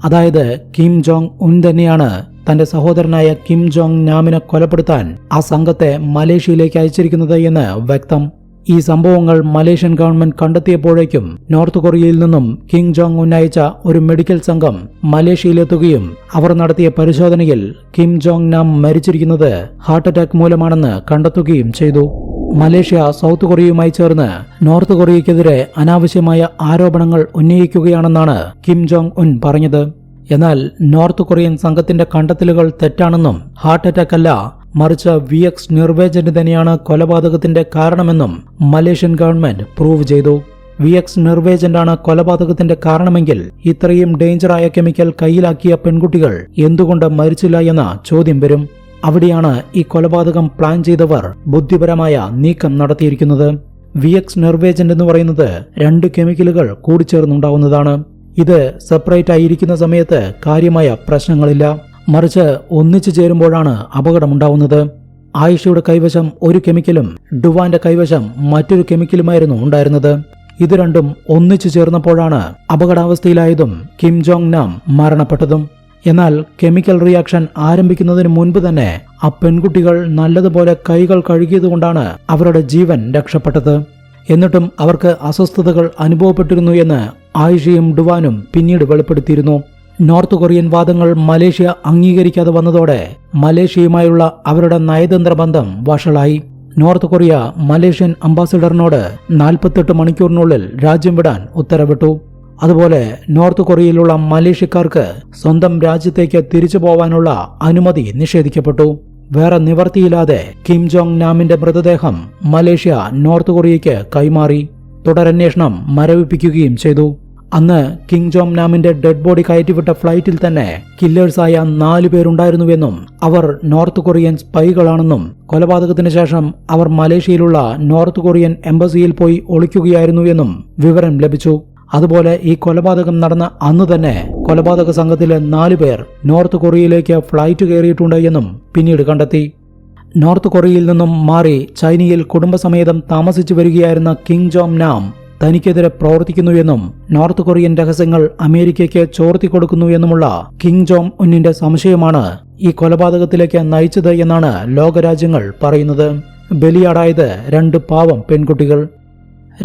അതായത് Kim Jong Un തന്നെയാണ് തന്റെ സഹോദരനായ കിം ജോങ് നാമിനെ കൊലപ്പെടുത്താൻ ആ സംഘത്തെ മലേഷ്യയിലേക്ക് അയച്ചിരിക്കുന്നത് എന്ന് വ്യക്തം. ഈ സംഭവങ്ങൾ മലേഷ്യൻ ഗവൺമെന്റ് കണ്ടെത്തിയപ്പോഴേക്കും നോർത്ത് കൊറിയയിൽ നിന്നും കിം ജോങ് ഉൻ അയച്ച ഒരു മെഡിക്കൽ സംഘം മലേഷ്യയിലെത്തുകയും അവർ നടത്തിയ പരിശോധനയിൽ കിം ജോങ് നാം മരിച്ചിരിക്കുന്നത് ഹാർട്ട് അറ്റാക്ക് മൂലമാണെന്ന് കണ്ടെത്തുകയും ചെയ്തു. മലേഷ്യ സൗത്ത് കൊറിയയുമായി ചേർന്ന് നോർത്ത് കൊറിയയ്ക്കെതിരെ അനാവശ്യമായ ആരോപണങ്ങൾ ഉന്നയിക്കുകയാണെന്നാണ് കിം ജോങ് ഉൻ പറഞ്ഞത്. എന്നാൽ നോർത്ത് കൊറിയൻ സംഘത്തിന്റെ കണ്ടെത്തലുകൾ തെറ്റാണെന്നും ഹാർട്ട് അറ്റാക്ക് അല്ല, മറിച്ച് VX നിർവേജന്റ് തന്നെയാണ് കൊലപാതകത്തിന്റെ കാരണമെന്നും മലേഷ്യൻ ഗവൺമെന്റ് പ്രൂവ് ചെയ്തു. VX നിർവേജന്റാണ് കൊലപാതകത്തിന്റെ കാരണമെങ്കിൽ ഇത്രയും ഡേഞ്ചറായ കെമിക്കൽ കയ്യിലാക്കിയ പെൺകുട്ടികൾ എന്തുകൊണ്ട് മരിച്ചില്ല എന്ന ചോദ്യം വരും. അവിടെയാണ് ഈ കൊലപാതകം പ്ലാൻ ചെയ്തവർ ബുദ്ധിപരമായ നീക്കം നടത്തിയിരിക്കുന്നത്. VX നിർവേജന്റ് എന്ന് പറയുന്നത് 2 കെമിക്കലുകൾ കൂടിച്ചേർന്നുണ്ടാവുന്നതാണ്. ഇത് സെപ്പറേറ്റ് ആയിരിക്കുന്ന സമയത്ത് കാര്യമായ പ്രശ്നങ്ങളില്ല, മറിച്ച് ഒന്നിച്ചു ചേരുമ്പോഴാണ് അപകടമുണ്ടാവുന്നത്. ആയിഷയുടെ കൈവശം ഒരു കെമിക്കലും ഡുവാന്റെ കൈവശം മറ്റൊരു കെമിക്കലുമായിരുന്നു ഉണ്ടായിരുന്നത്. ഇത് രണ്ടും ഒന്നിച്ചു ചേർന്നപ്പോഴാണ് അപകടാവസ്ഥയിലായതും കിം ജോങ് നാം മരണപ്പെട്ടതും. എന്നാൽ കെമിക്കൽ റിയാക്ഷൻ ആരംഭിക്കുന്നതിന് മുൻപ് തന്നെ ആ പെൺകുട്ടികൾ നല്ലതുപോലെ കൈകൾ കഴുകിയതുകൊണ്ടാണ് അവരുടെ ജീവൻ രക്ഷപ്പെട്ടത്. എന്നിട്ടും അവർക്ക് അസ്വസ്ഥതകൾ അനുഭവപ്പെട്ടിരുന്നു എന്ന് ആയിഷയും ഡുവാനും പിന്നീട് വെളിപ്പെടുത്തിയിരുന്നു. നോർത്ത് കൊറിയൻ വാദങ്ങൾ മലേഷ്യ അംഗീകരിക്കാതെ വന്നതോടെ മലേഷ്യയുമായുള്ള അവരുടെ നയതന്ത്ര ബന്ധം വഷളായി. നോർത്ത് കൊറിയ മലേഷ്യൻ അംബാസിഡറിനോട് 48 മണിക്കൂറിനുള്ളിൽ രാജ്യം വിടാൻ ഉത്തരവിട്ടു. അതുപോലെ നോർത്ത് കൊറിയയിലുള്ള മലേഷ്യക്കാർക്ക് സ്വന്തം രാജ്യത്തേക്ക് തിരിച്ചു പോവാനുള്ള അനുമതി നിഷേധിക്കപ്പെട്ടു. വേറെ നിവർത്തിയില്ലാതെ കിം ജോങ് നാമിന്റെ മൃതദേഹം മലേഷ്യ നോർത്ത് കൊറിയയ്ക്ക് കൈമാറി. തുടരന്വേഷണം മരവിപ്പിക്കുകയും ചെയ്തു. അന്ന് കിം ജോങ് നാമിന്റെ ഡെഡ് ബോഡി കയറ്റിവിട്ട ഫ്ലൈറ്റിൽ തന്നെ കില്ലേഴ്സായ 4 പേരുണ്ടായിരുന്നുവെന്നും അവർ നോർത്ത് കൊറിയൻ സ്പൈകളാണെന്നും കൊലപാതകത്തിന് ശേഷം അവർ മലേഷ്യയിലുള്ള നോർത്ത് കൊറിയൻ എംബസിയിൽ പോയി ഒളിക്കുകയായിരുന്നുവെന്നും വിവരം ലഭിച്ചു. അതുപോലെ ഈ കൊലപാതകം നടന്ന അന്ന് തന്നെ കൊലപാതക സംഘത്തിലെ 4 പേർ നോർത്ത് കൊറിയയിലേക്ക് ഫ്ലൈറ്റ് കയറിയിട്ടുണ്ട് എന്നും പിന്നീട് കണ്ടെത്തി. നോർത്ത് കൊറിയയിൽ നിന്നും മാറി ചൈനയിൽ കുടുംബസമേതം താമസിച്ചു വരികയായിരുന്ന കിം ജോങ് നാം തനിക്കെതിരെ പ്രവർത്തിക്കുന്നുവെന്നും നോർത്ത് കൊറിയൻ രഹസ്യങ്ങൾ അമേരിക്കയ്ക്ക് ചോർത്തിക്കൊടുക്കുന്നു എന്നുമുള്ള കിം ജോങ് ഉന്നിന്റെ സംശയമാണ് ഈ കൊലപാതകത്തിലേക്ക് നയിച്ചത് എന്നാണ് ലോകരാജ്യങ്ങൾ പറയുന്നത്. ബലിയാടായത് 2 പാവം പെൺകുട്ടികൾ.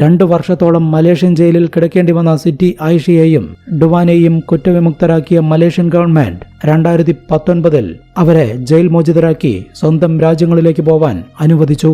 2 വർഷത്തോളം മലേഷ്യൻ ജയിലിൽ കിടക്കേണ്ടി വന്ന സിറ്റി ആയിഷയെയും ഡുവാനെയും കുറ്റവിമുക്തരാക്കിയ മലേഷ്യൻ ഗവൺമെന്റ് 2019 അവരെ ജയിൽ മോചിതരാക്കി സ്വന്തം രാജ്യങ്ങളിലേക്ക് പോവാൻ അനുവദിച്ചു.